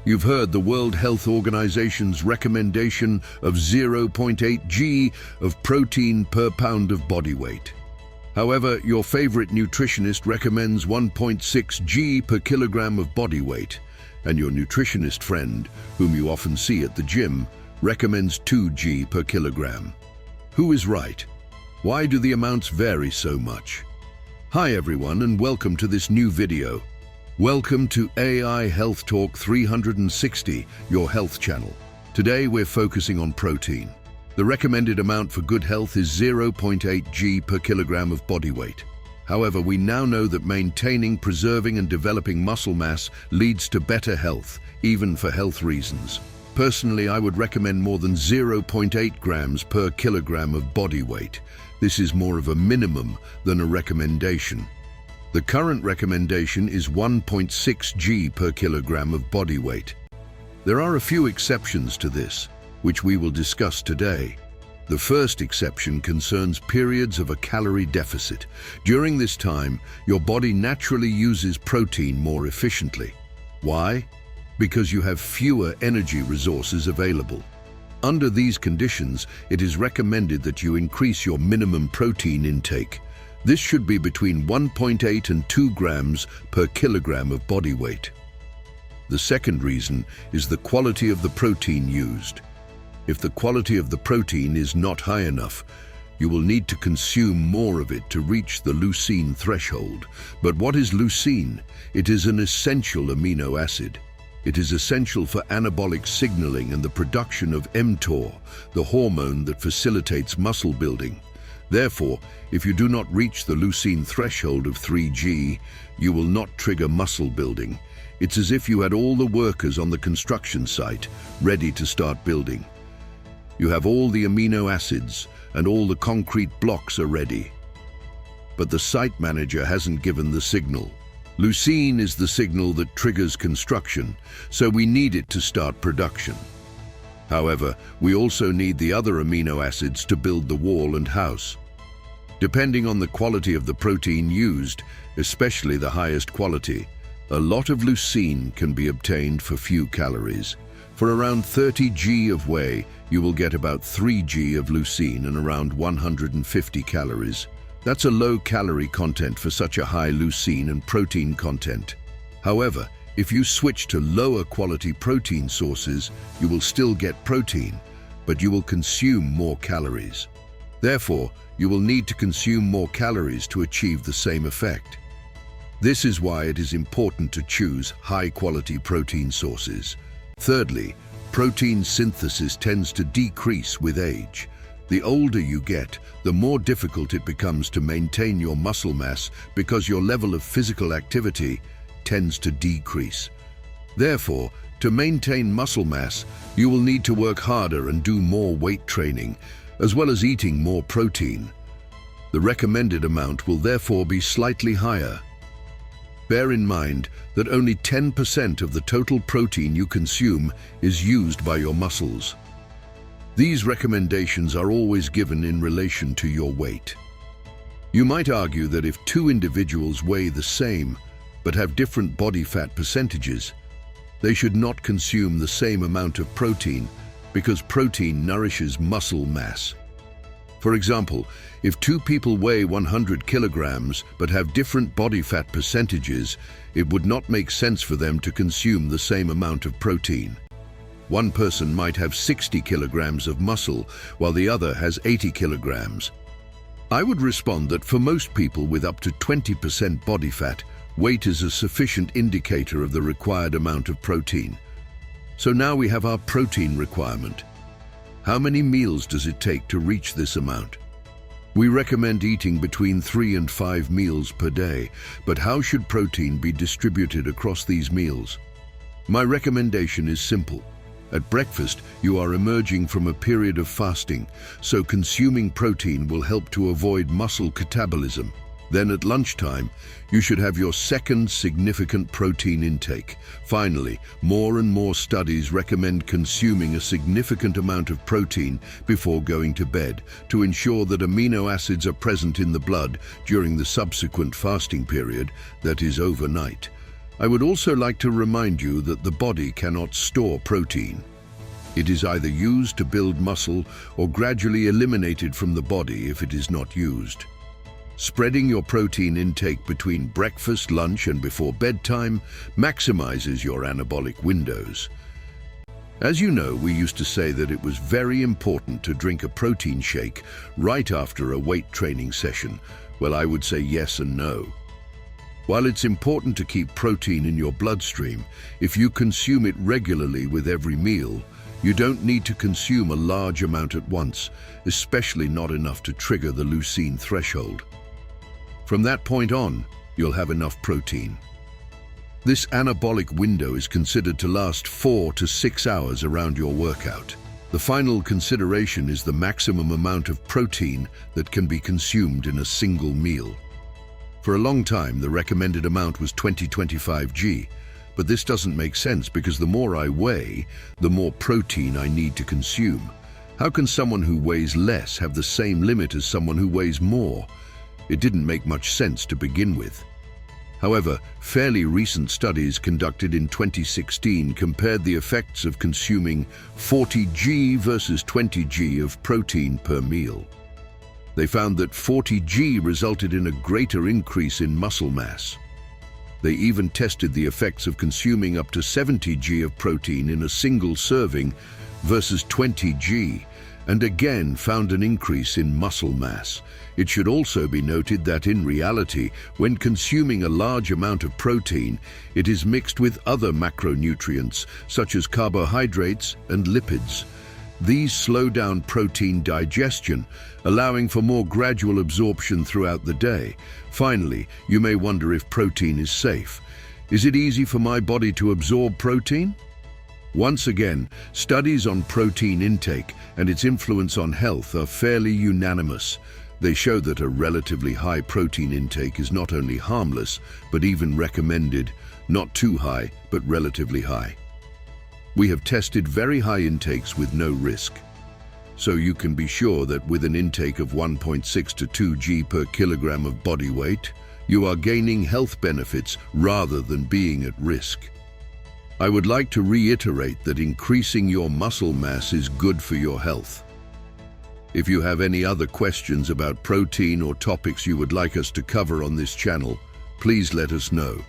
You've heard the World Health Organization's recommendation of 0.8 g of protein per pound of body weight. However, your favorite nutritionist recommends 1.6 g per kilogram of body weight, and your nutritionist friend, whom you often see at the gym, recommends 2 g per kilogram. Who is right? Why do the amounts vary so much? Hi everyone, and welcome to this new video. Welcome to AI Health Talk 360, your health channel. Today we're focusing on protein. The recommended amount for good health is 0.8 g per kilogram of body weight. However, we now know that maintaining, preserving and developing muscle mass leads to better health, even for health reasons. Personally, I would recommend more than 0.8 grams per kilogram of body weight. This is more of a minimum than a recommendation. The current recommendation is 1.6 g per kilogram of body weight. There are a few exceptions to this, which we will discuss today. The first exception concerns periods of a calorie deficit. During this time, your body naturally uses protein more efficiently. Why? Because you have fewer energy resources available. Under these conditions, it is recommended that you increase your minimum protein intake. This should be between 1.8 and 2 grams per kilogram of body weight. The second reason is the quality of the protein used. If the quality of the protein is not high enough, you will need to consume more of it to reach the leucine threshold. But what is leucine? It is an essential amino acid. It is essential for anabolic signaling and the production of mTOR, the hormone that facilitates muscle building. Therefore, if you do not reach the leucine threshold of 3g, you will not trigger muscle building. It's as if you had all the workers on the construction site ready to start building. You have all the amino acids and all the concrete blocks are ready. But the site manager hasn't given the signal. Leucine is the signal that triggers construction, so we need it to start production. However, we also need the other amino acids to build the wall and house. Depending on the quality of the protein used, especially the highest quality, a lot of leucine can be obtained for few calories. For around 30 g of whey, you will get about 3 g of leucine and around 150 calories. That's a low calorie content for such a high leucine and protein content. However, if you switch to lower quality protein sources, you will still get protein, but you will consume more calories. Therefore, you will need to consume more calories to achieve the same effect. This is why it is important to choose high-quality protein sources. Thirdly, protein synthesis tends to decrease with age. The older you get, the more difficult it becomes to maintain your muscle mass because your level of physical activity tends to decrease. Therefore, to maintain muscle mass, you will need to work harder and do more weight training, as well as eating more protein. The recommended amount will therefore be slightly higher. Bear in mind that only 10% of the total protein you consume is used by your muscles. These recommendations are always given in relation to your weight. You might argue that if two individuals weigh the same but have different body fat percentages, they should not consume the same amount of protein because protein nourishes muscle mass. For example, if two people weigh 100 kilograms but have different body fat percentages, it would not make sense for them to consume the same amount of protein. One person might have 60 kilograms of muscle, while the other has 80 kilograms. I would respond that for most people with up to 20% body fat, weight is a sufficient indicator of the required amount of protein. So now we have our protein requirement. How many meals does it take to reach this amount? We recommend eating between 3 and 5 meals per day, but how should protein be distributed across these meals? My recommendation is simple. At breakfast, you are emerging from a period of fasting, so consuming protein will help to avoid muscle catabolism. Then at lunchtime, you should have your second significant protein intake. Finally, more and more studies recommend consuming a significant amount of protein before going to bed to ensure that amino acids are present in the blood during the subsequent fasting period, that is overnight. I would also like to remind you that the body cannot store protein. It is either used to build muscle or gradually eliminated from the body if it is not used. Spreading your protein intake between breakfast, lunch, and before bedtime maximizes your anabolic windows. As you know, we used to say that it was very important to drink a protein shake right after a weight training session. Well, I would say yes and no. While it's important to keep protein in your bloodstream, if you consume it regularly with every meal, you don't need to consume a large amount at once, especially not enough to trigger the leucine threshold. From that point on, you'll have enough protein. This anabolic window is considered to last 4 to 6 hours around your workout. The final consideration is the maximum amount of protein that can be consumed in a single meal. For a long time, the recommended amount was 20-25 g, but this doesn't make sense because the more I weigh, the more protein I need to consume. How can someone who weighs less have the same limit as someone who weighs more? It didn't make much sense to begin with. However, fairly recent studies conducted in 2016 compared the effects of consuming 40 g versus 20 g of protein per meal. They found that 40 g resulted in a greater increase in muscle mass. They even tested the effects of consuming up to 70 g of protein in a single serving versus 20 g, and again found an increase in muscle mass. It should also be noted that in reality, when consuming a large amount of protein, it is mixed with other macronutrients such as carbohydrates and lipids. These slow down protein digestion, allowing for more gradual absorption throughout the day. Finally, you may wonder if protein is safe. Is it easy for my body to absorb protein? Once again, studies on protein intake and its influence on health are fairly unanimous. They show that a relatively high protein intake is not only harmless, but even recommended, not too high, but relatively high. We have tested very high intakes with no risk. So you can be sure that with an intake of 1.6 to 2 g per kilogram of body weight, you are gaining health benefits rather than being at risk. I would like to reiterate that increasing your muscle mass is good for your health. If you have any other questions about protein or topics you would like us to cover on this channel, please let us know.